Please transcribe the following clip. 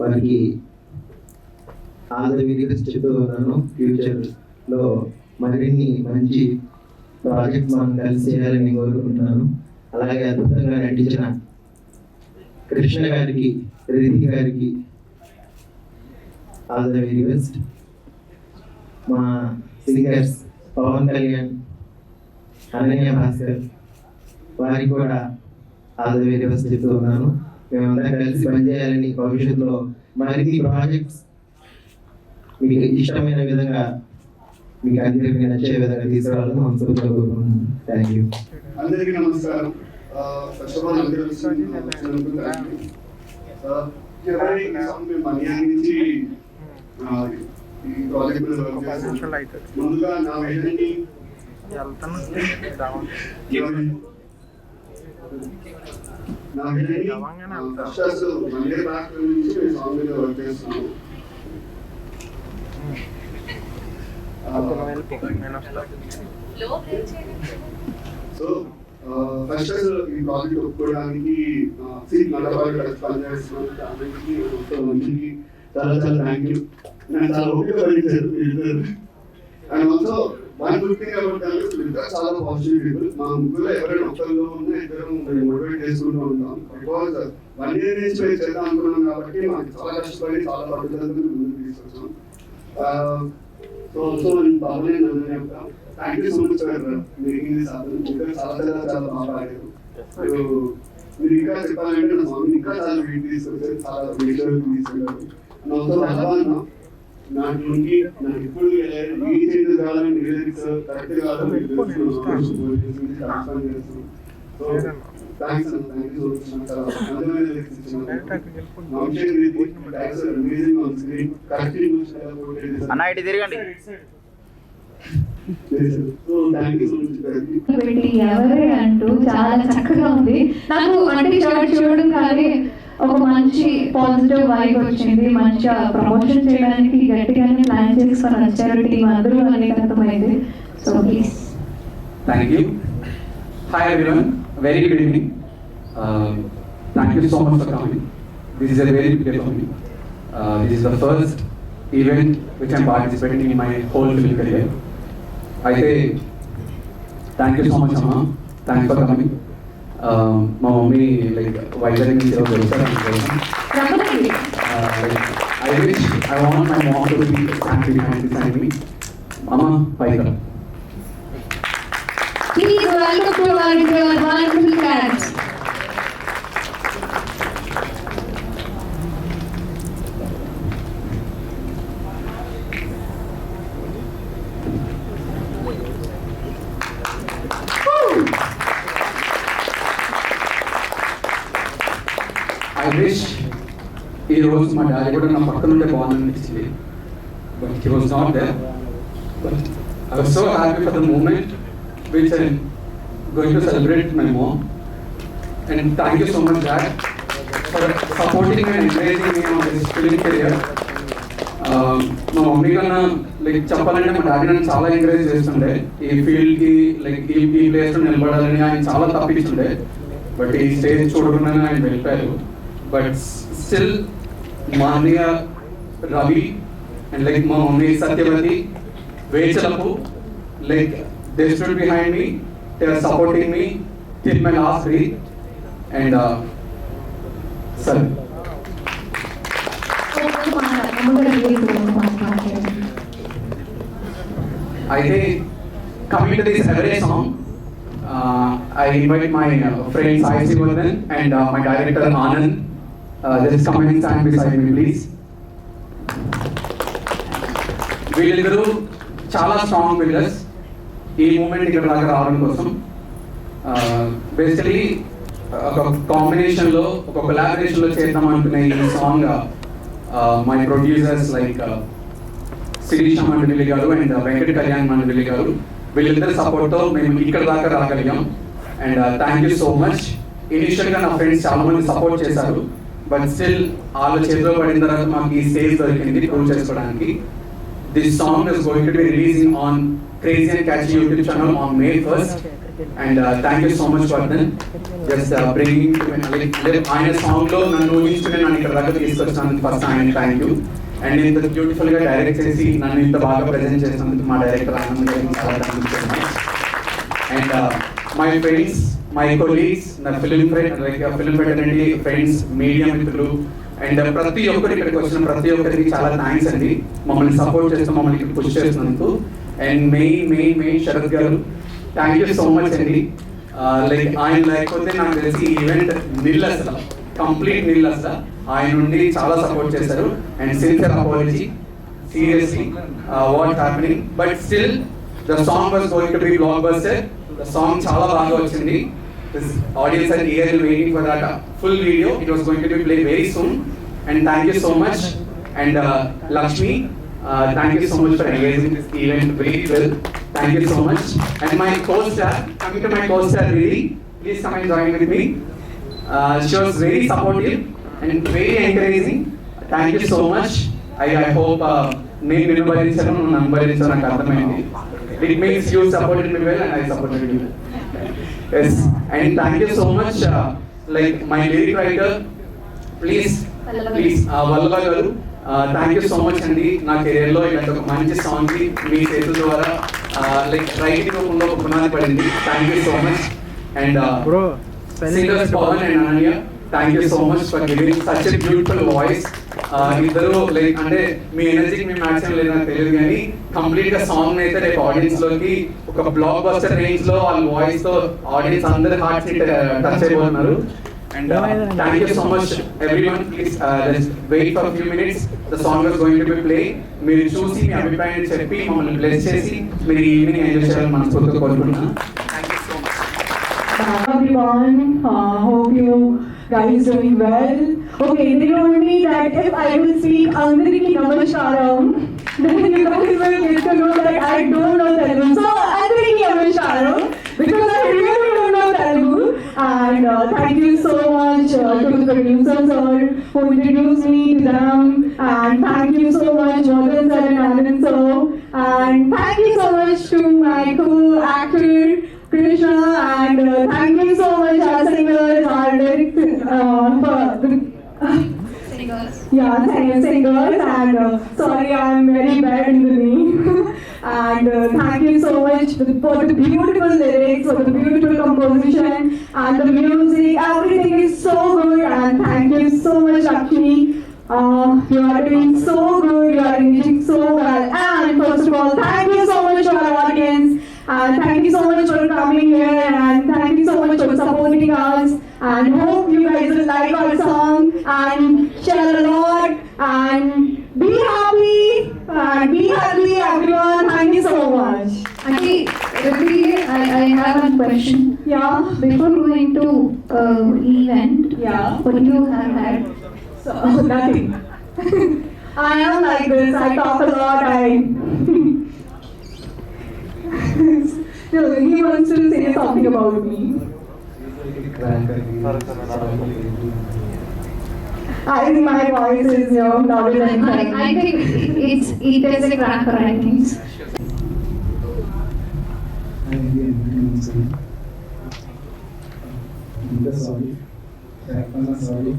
వారికి all the very best చెప్తూ ఉన్నాను. ఫ్యూచర్లో మరిన్ని మంచి ప్రాజెక్ట్స్ మనం కలిసి చేయాలని కోరుకుంటున్నాను. అలాగే అద్భుతంగా నటించిన కృష్ణ గారికి, రిధి గారికి ఆల్ ద వెరీ బెస్ట్. మా సింగర్స్ పవన్ కళ్యాణ్, అనన్య భాస్కర్ వారికి కూడా ఆల్ ద వెరీ బెస్ట్ చెప్తూ ఉన్నాను. మేమందరం కలిసి పనిచేయాలని, భవిష్యత్తులో మరిన్ని ప్రాజెక్ట్స్ మీకు ఇష్టమైన విధంగా, మీకు అందరికీ నచ్చే విధంగా తీసుకురావాలని మనస్ఫూర్తిగా కోరుకుంటున్నాను. Thank you. అందరికీ నమస్కారం. ఫస్ట్ ఆఫ్ ఆల్ అందరూ ముందుగా నా విజన్ని ఫస్ట్ 1 year బ్యాక్ నుంచి సాంగ్ మీద వర్క్ చేస్తున్నాను. సో ఫస్ట్ ఈ ప్రాజెక్ట్ ఒప్పుకోవడానికి చాలా చాలా థ్యాంక్ యూ. నేను చాలా ఓపిక పడించారు and also one good thing about ఇద్దరు చాలా పాజిటివ్ పీపుల్. మా ముగ్గురులో ఎవరైనా ఒక్కరిలో ఉన్నా ఇద్దరు మోటివేట్ చేసుకుంటూ ఉంటాం. బికాజ్ 1 year నుంచి మేము చేద్దాం అనుకున్నాం కాబట్టి మాకు చాలా కష్టపడి చాలా పట్టుదలతో ముందుకు తీసుకొచ్చాం. సో ఆల్సో బాబునే నన్ను thank you so much for making this happen. చాలా చాలా చాలా బాగా ఆడారు. మీరు ఇంకా చెప్పాలంటే నా స్వామి ఇంకా చాలా వెయిట్ తీసుకొచ్చారు, చాలా వెయిట్ తీసుకెళ్ళారు. అండ్ ఆల్సో అలా నాకు ఇప్పుడు ఈ చేంజెస్ కావాలని లిరిక్స్ కరెక్ట్ కావాలని థ్యాంక్స్ అన్న, థ్యాంక్ యూ సో మచ్. అందమైన లిరిక్స్ ఇచ్చిన ఎవరే అంటూ చాలా చక్కగా ఉంది. నాకు అంటే చూడడం కానీ ఒక మంచి పాజిటివ్ వైబ్ వచ్చింది. మంచిగా ప్రమోషన్ చేయడానికి గట్టిగానే ప్లాన్ చేసుకొని వచ్చారు టీం అందరూ అనేది అర్థమైంది. So please. Thank you. Hi everyone, very good evening. Thank you so much for coming. This is a very big day for me. This is the first event which I'm participating in my whole film career. అయితే thank you so much అమ్మ, thanks for coming. మా mummy like Vizag నుంచి I wish I want my mom to be happy behind this me. Mama, Vaidam. Please welcome to our wonderful cats. I wish ఈ రోజు మా daddy కూడా నా పక్కన ఉంటే బాగుందనిపించింది, but he was not there. But I was so happy for the moment which I going to celebrate my mom. And thank you so much dad for supporting and encouraging me on this film career. మా mummy కన్నా like చెప్పాలంటే మా daddy నన్ను చాలా encourage చేస్తుండే. ఈ ఫీల్డ్కి like ఈ ప్లేస్లో నిలబడాలని ఆయన చాలా తప్పించుండే, బట్ ఈ స్టేజ్ చూడకుండానే ఆయన వెళ్ళిపోయారు. బట్ స్టిల్ మా అన్నయ్య రవి అండ్ లైక్ మా mummy Satyavathi, Vechalapu, like they stood behind me, they are supporting me till my last breath. And sir అయితే coming to this every song, I invite my friend Sai Sivardhan and my director Anand. Just come and stand beside me, please. వీళ్ళిద్దరూ చాలా strong builders ఈ moment ఇక్కడ దాకా రావడం కోసం. Basically ఒక కాంబినేషన్లో, ఒక కొలాబరేషన్లో చేద్దాం అనుకునే ఈ song my producers like Shirisha Mandali గారు అండ్ వెంకట కళ్యాణ్ మండలి గారు, వీళ్ళిద్దరి సపోర్ట్తో మేము ఇక్కడ దాకా రాగలిగాం. And thank you so much. ఇనిషియల్గా నా ఫ్రెండ్స్ చాలా మంది సపోర్ట్ చేశారు, బట్ స్టిల్ వాళ్ళ చేతిలో పడిన తర్వాత మాకు ఈ స్టేజ్ దొరికింది ప్రూవ్ చేసుకోవడానికి. this song is going to be releasing on Crazy and Catchy YouTube channel on May 1st. And thank you so much for them. Just bringing to me, like ఆయన song లో నన్ను ఊహించుకుని నన్ను ఇక్కడ దాకా తీసుకొచ్చినందుకు first ఆయన thank you. And ఇంత beautiful గా direct చేసి నన్ను ఇంత బాగా ప్రెజెంట్ చేసినందుకు మా డైరెక్టర్ ఆనంద్ గారికి చాలా thank you so much. And my friends, my colleagues, నా ఫిలిం ఫెటర్నిటీ ఫ్రెండ్స్, మీడియా మిత్రులు అండ్ ప్రతి ఒక్కరు ఇక్కడికి వచ్చిన ప్రతి ఒక్కరికి చాలా థ్యాంక్స్ అండి, మమ్మల్ని సపోర్ట్ చేస్తూ మమ్మల్ని ఇక్కడ పుష్ చేస్తున్నందుకు. అండ్ మెయిన్ శరత్ గారు, థ్యాంక్ యూ సో మచ్ అండి. లైక్ ఆయన లేకపోతే నాకు తెలిసి ఈవెంట్ నిల్ అసలు, కంప్లీట్ నిల్ అసలు. ఆయన నుండి చాలా సపోర్ట్ చేశారు. And sincere apology, seriously what happening, but still the song was going to be blockbuster. The song చాలా బాగా వచ్చింది. This audience are eagerly waiting for that full video. It was going to be played very soon. And thank you so much. And Lakshmi, thank you so much for engaging this event very well. Thank you so much. And my co-star, coming to my co-star Riri, please come and join with me. She was very supportive and very encouraging. Thank you so much. I hope నేను నిలబడించాను, నువ్వు నంబరించాను, నాకు అర్థమైంది. It means you supported me well and I supported you. Yes, and thank you so much. Like my lyric writer, please, Vallabha garu, thank you so much అండి. నా career లో ఇలాంటి ఒక మంచి సాంగ్ కి మీ చేతుల ద్వారా లైక్ రైటింగ్ రూపంలో ఒక పునాది పడింది. Thank you so much. And singers Pavan and Ananya, thank you so much for giving such a beautiful voice. ఇద్దరు లైక్ అంటే మీ ఎనర్జీకి మీ మ్యాచ్ లేదు నాకు తెలియదు, కానీ కంప్లీట్ గా సాంగ్ అయితే రేపు ఆడియన్స్ లోకి ఒక బ్లాక్ బస్టర్ రేంజ్ లో వాళ్ళ వాయిస్ తో ఆడియన్స్ అందరి హార్ట్స్ టచ్ అయిపోతున్నారు. And thank you so much everyone. Please wait for few minutes, the song is going to be play. మీరు చూసి మీ అభిప్రాయాన్ని చెప్పి మమ్మల్ని బ్లెస్ చేసి మీరు ఈవినింగ్ ఎంజాయ్ చేయాలని మనస్ఫూర్తిగా కోరుకుంటున్నాను. Thank you so much. Everyone, hope you guys doing well. Okay, they told me that if I will speak Andariki Namaskaram, then you guys will get to know that I don't know Telugu. So Andariki Namaskaram, because I really don't know Telugu. And thank you so much to the producers sir who introduced me to them. And thank you so much Morgan sir and Anand sir. And thank you so much to my co-actor Krishna, and thank you so much our singers, our lyrics, for the Singers. Yeah, singers, and sorry I'm very bad in the name. And thank you so much for the beautiful lyrics, for the beautiful composition, and the music. Everything is so good, and thank you so much Lakshmi. You are doing so good, you are engaging so well. And first of all, thank you so much to our audience. And thank you so much for coming here, and thank you so much for supporting us, and hope you guys will like our song and share a lot and be happy everyone. Thank you so much. Actually, I have one question. Yeah. Before going to event, Yeah. what do you have had? So nothing. I am like this, I talk a lot, No, he wants to say something about me. I think my voice is louder than mine. I think it is a cracker, I think. Sorry.